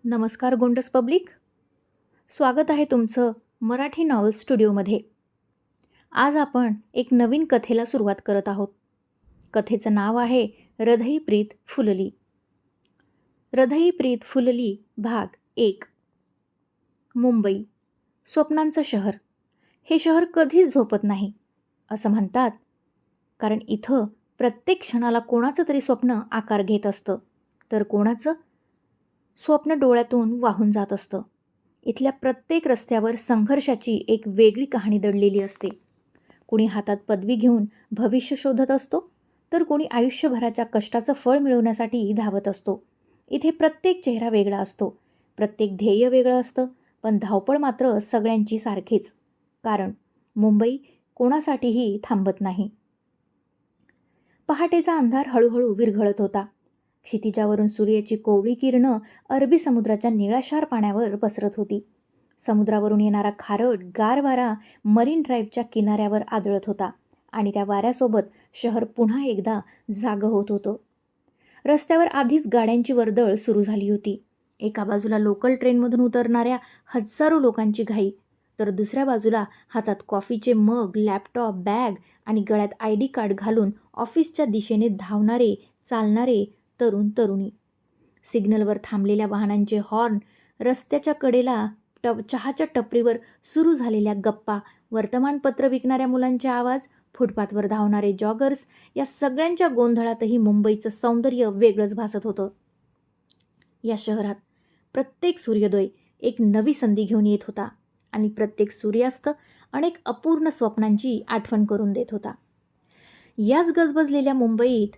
नमस्कार गोंडस पब्लिक. स्वागत आहे तुमचं मराठी नॉवल स्टुडिओमध्ये. आज आपण एक नवीन कथेला सुरुवात करत आहोत. कथेचं नाव आहे हृदयी प्रीत फुलली. हृदयी प्रीत फुलली भाग 1. मुंबई, स्वप्नांचं शहर. हे शहर कधीच झोपत नाही असं म्हणतात, कारण इथं प्रत्येक क्षणाला कोणाचं तरी स्वप्न आकार घेत असतं, तर कोणाचं स्वप्न डोळ्यातून वाहून जात असतं. इथल्या प्रत्येक रस्त्यावर संघर्षाची एक वेगळी कहाणी दडलेली असते. कुणी हातात पदवी घेऊन भविष्य शोधत असतो, तर कोणी आयुष्यभराच्या कष्टाचं फळ मिळवण्यासाठी धावत असतो. इथे प्रत्येक चेहरा वेगळा असतो, प्रत्येक ध्येय वेगळं असतं, पण धावपळ मात्र सगळ्यांची सारखीच. कारण मुंबई कोणासाठीही थांबत नाही. पहाटेचा अंधार हळूहळू विरघळत होता. क्षितिजावरून सूर्याची कोवळी किरणं अरबी समुद्राच्या निळाशार पाण्यावर पसरत होती. समुद्रावरून येणारा खारट गार वारा मरीन ड्राईव्हच्या किनाऱ्यावर आदळत होता आणि त्या वाऱ्यासोबत शहर पुन्हा एकदा जागं होत होतं. रस्त्यावर आधीच गाड्यांची वर्दळ सुरू झाली होती. एका बाजूला लोकल ट्रेनमधून उतरणाऱ्या हजारो लोकांची घाई, तर दुसऱ्या बाजूला हातात कॉफीचे मग, लॅपटॉप, बॅग आणि गळ्यात ID कार्ड घालून ऑफिसच्या दिशेने धावणारे, चालणारे तरुण तरुणी. सिग्नलवर थांबलेल्या वाहनांचे हॉर्न, रस्त्याच्या कडेला चहाच्या टपरीवर सुरू झालेल्या गप्पा, वर्तमानपत्र विकणाऱ्या मुलांचे आवाज, फुटपाथवर धावणारे जॉगर्स, या सगळ्यांच्या गोंधळातही मुंबईचं सौंदर्य वेगळंच भासत होतं. या शहरात प्रत्येक सूर्योदय एक नवी संधी घेऊन येत होता आणि प्रत्येक सूर्यास्त अनेक अपूर्ण स्वप्नांची आठवण करून देत होता. याच गजबजलेल्या मुंबईत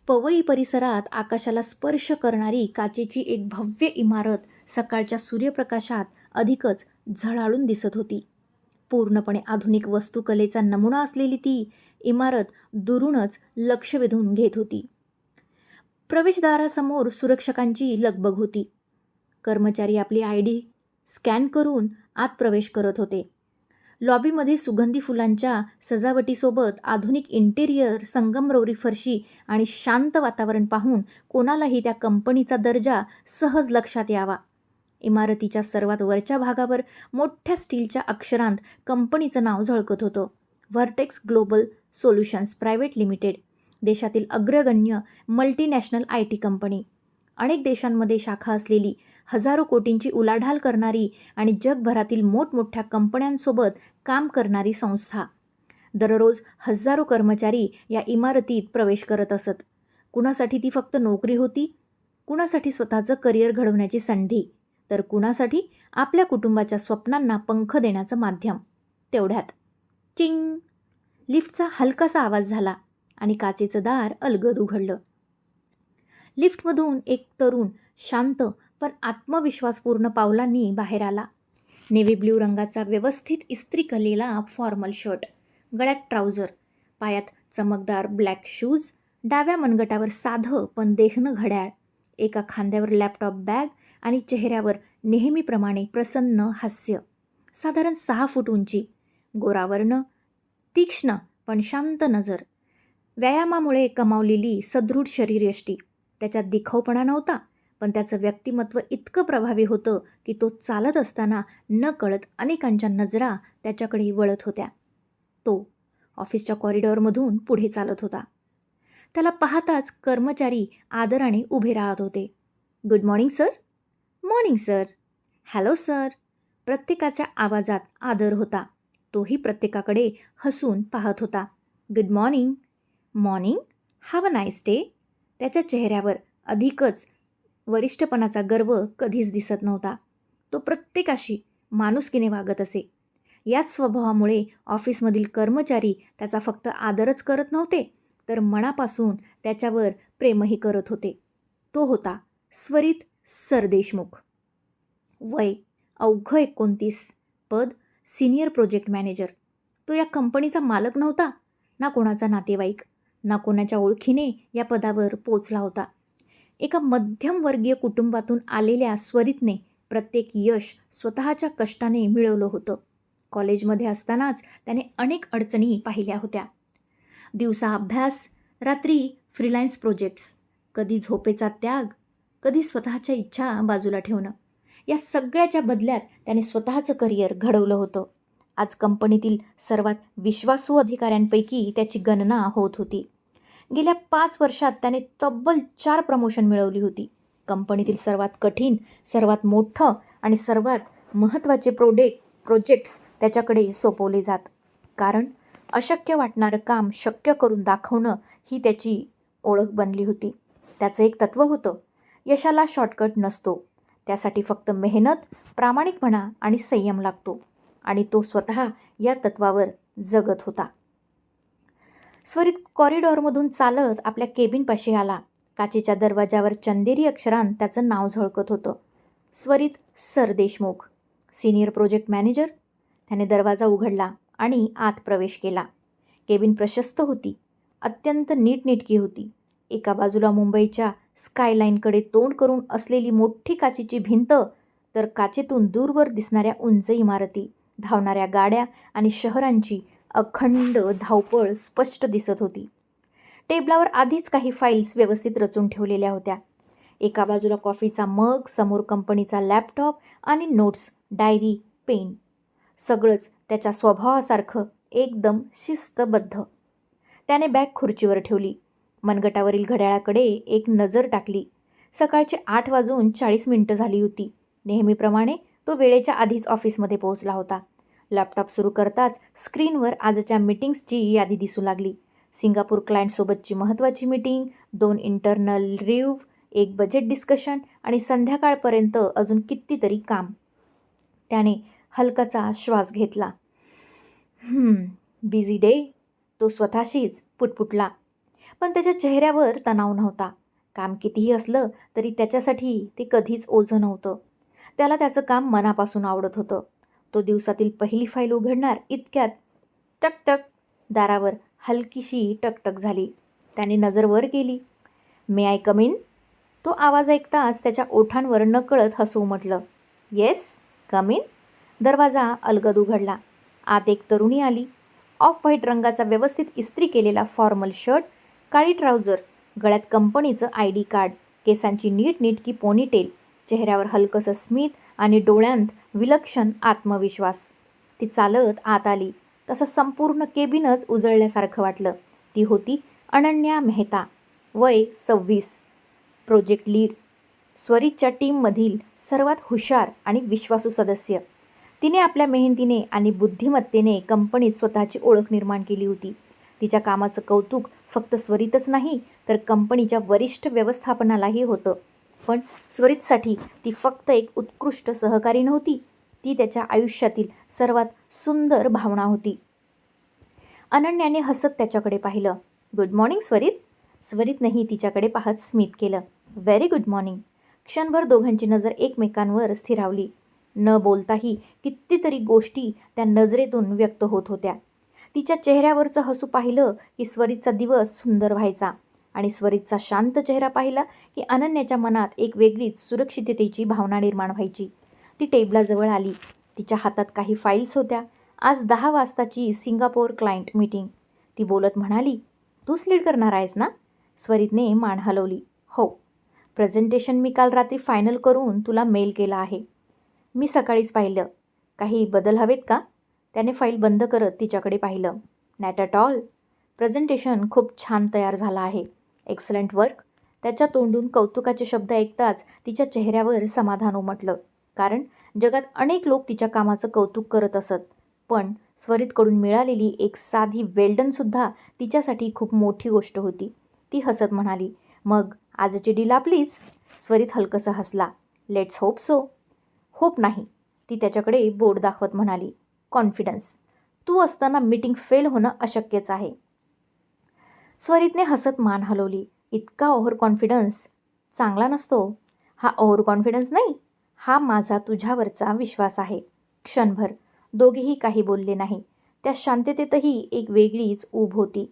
पवई परिसरात आकाशाला स्पर्श करणारी काचेची एक भव्य इमारत सकाळच्या सूर्यप्रकाशात अधिकच झळाळून दिसत होती. पूर्णपणे आधुनिक वस्तुकलेचा नमुना असलेली ती इमारत दुरूनच लक्ष वेधून घेत होती. प्रवेशद्वारासमोर सुरक्षकांची लगबग होती. कर्मचारी आपली ID स्कॅन करून आत प्रवेश करत होते. लॉबीमध्ये सुगंधी फुलांच्या सजावटीसोबत आधुनिक इंटेरियर, संगमरवरी फरशी आणि शांत वातावरण पाहून कोणालाही त्या कंपनीचा दर्जा सहज लक्षात यावा. इमारतीच्या सर्वात वरच्या भागावर मोठ्या स्टीलच्या अक्षरांत कंपनीचं नाव झळकत होतं. Vertex global solutions private limited. देशातील अग्रगण्य मल्टीनॅशनल IT कंपनी. अनेक देशांमध्ये शाखा असलेली, हजारो कोटींची उलाढाल करणारी आणि जगभरातील मोठमोठ्या कंपन्यांसोबत काम करणारी संस्था. दररोज हजारो कर्मचारी या इमारतीत प्रवेश करत असत. कुणासाठी ती फक्त नोकरी होती, कुणासाठी स्वतःचं करिअर घडवण्याची संधी, तर कुणासाठी आपल्या कुटुंबाच्या स्वप्नांना पंख देण्याचं माध्यम. तेवढ्यात चिंग, लिफ्टचा हलकासा आवाज झाला आणि काचेचं दार अलगद उघडलं. लिफ्टमधून एक तरुण शांत पण आत्मविश्वासपूर्ण पावलांनी बाहेर आला. नेव्ही ब्ल्यू रंगाचा व्यवस्थित इस्त्री केलेला फॉर्मल शर्ट, गळ्यात ट्राउझर, पायात चमकदार ब्लॅक शूज, डाव्या मनगटावर साधं पण देखणं घड्याळ, एका खांद्यावर लॅपटॉप बॅग आणि चेहऱ्यावर नेहमीप्रमाणे प्रसन्न हास्य. साधारण 6 फूट उंची, गोरावर्ण, तीक्ष्ण पण शांत नजर, व्यायामामुळे कमावलेली सदृढ शरीरयष्टी. त्याच्यात दिखाऊपणा नव्हता, पण त्याचं व्यक्तिमत्व इतकं प्रभावी होतं की तो चालत असताना नकळत अनेकांच्या नजरा त्याच्याकडे वळत होत्या. तो ऑफिसच्या कॉरिडॉरमधून पुढे चालत होता. त्याला पाहताच कर्मचारी आदराने उभे राहत होते. Good morning sir. Morning sir. Hello sir. प्रत्येकाच्या आवाजात आदर होता. तोही प्रत्येकाकडे हसून पाहत होता. Good morning. Morning. Have a nice day. त्याच्या चेहऱ्यावर अधिकच वरिष्ठपणाचा गर्व कधीच दिसत नव्हता. तो प्रत्येकाशी माणुसकीने वागत असे. याच स्वभावामुळे ऑफिसमधील कर्मचारी त्याचा फक्त आदरच करत नव्हते, तर मनापासून त्याच्यावर प्रेमही करत होते. तो होता स्वरित सरदेशमुख. वय अवघं 29. पद सिनियर प्रोजेक्ट मॅनेजर. तो या कंपनीचा मालक नव्हता, ना कोणाचा नातेवाईक, ना कोणाच्या ओळखीने या पदावर पोचला होता. एका मध्यमवर्गीय कुटुंबातून आलेल्या स्वरितने प्रत्येक यश स्वतःच्या कष्टाने मिळवलं होतं. कॉलेजमध्ये असतानाच त्याने अनेक अडचणी पाहिल्या होत्या. दिवसा अभ्यास, रात्री फ्रीलान्स प्रोजेक्ट्स, कधी झोपेचा त्याग, कधी स्वतःच्या इच्छा बाजूला ठेवणं. या सगळ्याच्या बदल्यात त्याने स्वतःचं करिअर घडवलं होतं. आज कंपनीतील सर्वात विश्वासू अधिकाऱ्यांपैकी त्याची गणना होत होती. गेल्या 5 वर्षात त्याने तब्बल 4 प्रमोशन मिळवली होती. कंपनीतील सर्वात कठीण, सर्वात मोठं आणि सर्वात महत्त्वाचे प्रोजेक्ट्स त्याच्याकडे सोपवले जात. कारण अशक्य वाटणारं काम शक्य करून दाखवणं ही त्याची ओळख बनली होती. त्याचं एक तत्त्व होतं, यशाला शॉर्टकट नसतो. त्यासाठी फक्त मेहनत, प्रामाणिकपणा आणि संयम लागतो. आणि तो स्वतः या तत्त्वावर जगत होता. स्वरित कॉरिडॉरमधून चालत आपल्या केबिनपाशी आला. काचेच्या दरवाजावर चंदेरी अक्षरांत त्याचं नाव झळकत होतं. Swarit sir Deshmukh, senior project manager. त्याने दरवाजा उघडला आणि आत प्रवेश केला. केबिन प्रशस्त होती, अत्यंत नीटनेटकी होती. एका बाजूला मुंबईच्या स्कायलाईनकडे तोंड करून असलेली मोठी काचेची भिंत, तर काचेतून दूरवर दिसणाऱ्या उंच इमारती, धावणाऱ्या गाड्या आणि शहरांची अखंड धावपळ स्पष्ट दिसत होती. टेबलावर आधीच काही फाईल्स व्यवस्थित रचून ठेवलेल्या होत्या. एका बाजूला कॉफीचा मग, समोर कंपनीचा लॅपटॉप आणि नोट्स, डायरी, पेन. सगळंच त्याच्या स्वभावासारखं एकदम शिस्तबद्ध. त्याने बॅग खुर्चीवर ठेवली. मनगटावरील घड्याळाकडे एक नजर टाकली. सकाळचे 8:40 झाली होती. नेहमीप्रमाणे तो वेळेच्या आधीच ऑफिसमध्ये पोहोचला होता. लॅपटॉप सुरू करताच स्क्रीनवर आजच्या मीटिंग्सची यादी दिसू लागली. सिंगापूर क्लायंटसोबतची महत्त्वाची मीटिंग, 2 इंटरनल रिव्ह्यू, एक बजेट डिस्कशन आणि संध्याकाळपर्यंत अजून कितीतरी काम. त्याने हलकाचा श्वास घेतला. बिझी डे, तो स्वतःशीच पुटपुटला. पण त्याच्या चेहऱ्यावर तणाव नव्हता. काम कितीही असलं तरी त्याच्यासाठी ते कधीच ओझं नव्हतं. त्याला त्याचं काम मनापासून आवडत होतं. तो दिवसातील पहिली फाईल उघडणार इतक्यात टकटक दारावर हलकीशी टकटक झाली. त्याने नजर वर केली. मे आय कम इन? तो आवाज ऐकताच त्याच्या ओठांवर नकळत हसू उमटलं. Yes, come in. दरवाजा अलगद उघडला. आत एक तरुणी आली. ऑफ व्हाईट रंगाचा व्यवस्थित इस्त्री केलेला फॉर्मल शर्ट, काळी ट्राउझर, गळ्यात कंपनीचं ID कार्ड, केसांची नीटनेटकी पोनीटेल, चेहऱ्यावर हलकंसं स्मित आणि डोळ्यांत विलक्षण आत्मविश्वास. ती चालत आत आली तसं संपूर्ण केबिनच उजळल्यासारखं वाटलं. ती होती अनन्या मेहता, वय 26, प्रोजेक्ट लीड, स्वरितच्या टीममधील सर्वात हुशार आणि विश्वासू सदस्य. तिने आपल्या मेहनतीने आणि बुद्धिमत्तेने कंपनीत स्वतःची ओळख निर्माण केली होती. तिच्या कामाचं कौतुक फक्त स्वरितच नाही तर कंपनीच्या वरिष्ठ व्यवस्थापनालाही होतं. पण स्वरितसाठी ती फक्त एक उत्कृष्ट सहकारी नव्हती, ती त्याच्या आयुष्यातील सर्वात सुंदर भावना होती. अनन्याने हसत त्याच्याकडे पाहिलं. Good morning स्वरित. स्वरितनेही तिच्याकडे पाहत स्मित केलं. Very good morning. क्षणभर दोघांची नजर एकमेकांवर स्थिरावली. न बोलताही कितीतरी गोष्टी त्या नजरेतून व्यक्त होत होत्या. तिच्या चेहऱ्यावरचं हसू पाहिलं की स्वरितचा दिवस सुंदर व्हायचा आणि स्वरितचा शांत चेहरा पाहिला की अनन्याच्या मनात एक वेगळीच सुरक्षिततेची भावना निर्माण व्हायची. ती टेबलाजवळ आली. तिच्या हातात काही फाईल्स होत्या. आज 10 वाजताची सिंगापोर क्लायंट मीटिंग. ती बोलत म्हणाली, तूच लीड करणार आहेस ना? स्वरितने मान हलवली. हो. प्रेझेंटेशन मी काल रात्री फायनल करून तुला मेल केला आहे. मी सकाळीच पाहिलं. काही बदल हवेत का? त्याने फाईल बंद करत तिच्याकडे पाहिलं. NAAT at all. प्रेझेंटेशन खूप छान तयार झालं आहे. Excellent work. त्याच्या तोंडून कौतुकाचे शब्द ऐकताच तिच्या चेहऱ्यावर समाधान उमटलं. कारण जगात अनेक लोक तिच्या कामाचं कौतुक करत असत. पण स्वरितकडून मिळालेली एक साधी वेल्डनसुद्धा तिच्यासाठी खूप मोठी गोष्ट होती. ती हसत म्हणाली, मग आजची डील आपलीच? स्वरित हलकंसं हसला. Let's hope so. होप नाही, ती त्याच्याकडे बोट दाखवत म्हणाली. कॉन्फिडन्स. तू असताना मीटिंग फेल होणं अशक्यच आहे. स्वरितने हसत मान हलवली. इतका ओव्हर कॉन्फिडन्स चांगला नसतो. हा ओव्हर कॉन्फिडन्स नाही, हा माझा तुझ्यावरचा विश्वास आहे. क्षणभर दोघेही काही बोलले नाही. त्या शांततेतही एक वेगळीच ऊब होती.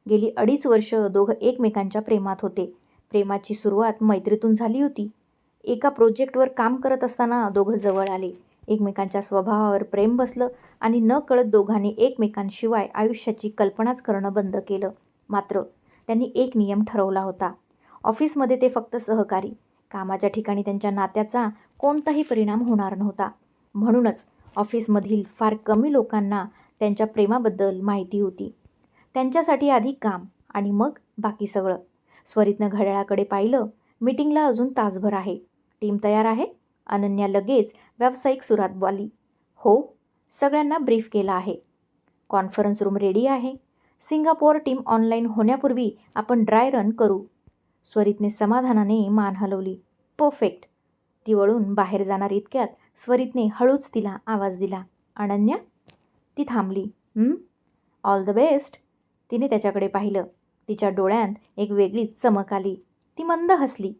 गेली 2.5 वर्ष दोघं एकमेकांच्या प्रेमात होते. प्रेमाची सुरुवात मैत्रीतून झाली होती. एका प्रोजेक्टवर काम करत असताना दोघं जवळ आले. एकमेकांच्या स्वभावावर प्रेम बसलं आणि न कळत दोघांनी एकमेकांशिवाय आयुष्याची कल्पनाच करणं बंद केलं. मात्र त्यांनी एक नियम ठरवला होता. ऑफिसमध्ये ते फक्त सहकारी. कामाच्या ठिकाणी त्यांच्या नात्याचा कोणताही परिणाम होणार नव्हता. म्हणूनच ऑफिसमधील फार कमी लोकांना त्यांच्या प्रेमाबद्दल माहिती होती. त्यांच्यासाठी आधी काम आणि मग बाकी सगळं. स्वरितनं घड्याळाकडे पाहिलं. मीटिंगला अजून तासभर आहे. टीम तयार आहे? अनन्या लगेच व्यावसायिक सुरात बोलली. हो, सगळ्यांना ब्रीफ केलं आहे. कॉन्फरन्स रूम रेडी आहे. सिंगापोर टीम ऑनलाईन होण्यापूर्वी आपण ड्राय रन करू. स्वरितने समाधानाने मान हलवली. परफेक्ट. ती वळून बाहेर जाणार इतक्यात स्वरितने हळूच तिला आवाज दिला. अनन्या? ती थांबली. All the best. तिने त्याच्याकडे पाहिलं. तिच्या डोळ्यांत एक वेगळीच चमक आली. ती मंद हसली.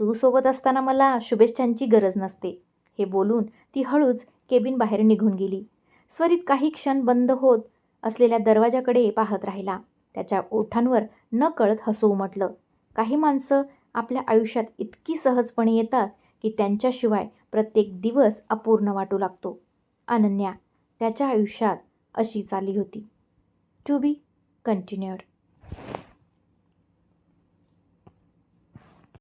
तू सोबत असताना मला शुभेच्छांची गरज नसते. हे बोलून ती हळूच केबिन बाहेर निघून गेली. स्वरित काही क्षण बंद होत असलेल्या दरवाजाकडे पाहत राहिला. त्याच्या ओठांवर नकळत हसू उमटलं. काही माणसं आपल्या आयुष्यात इतकी सहजपणे येतात की त्यांच्याशिवाय प्रत्येक दिवस अपूर्ण वाटू लागतो. अनन्या त्याच्या आयुष्यात अशीच आली होती. To be continued.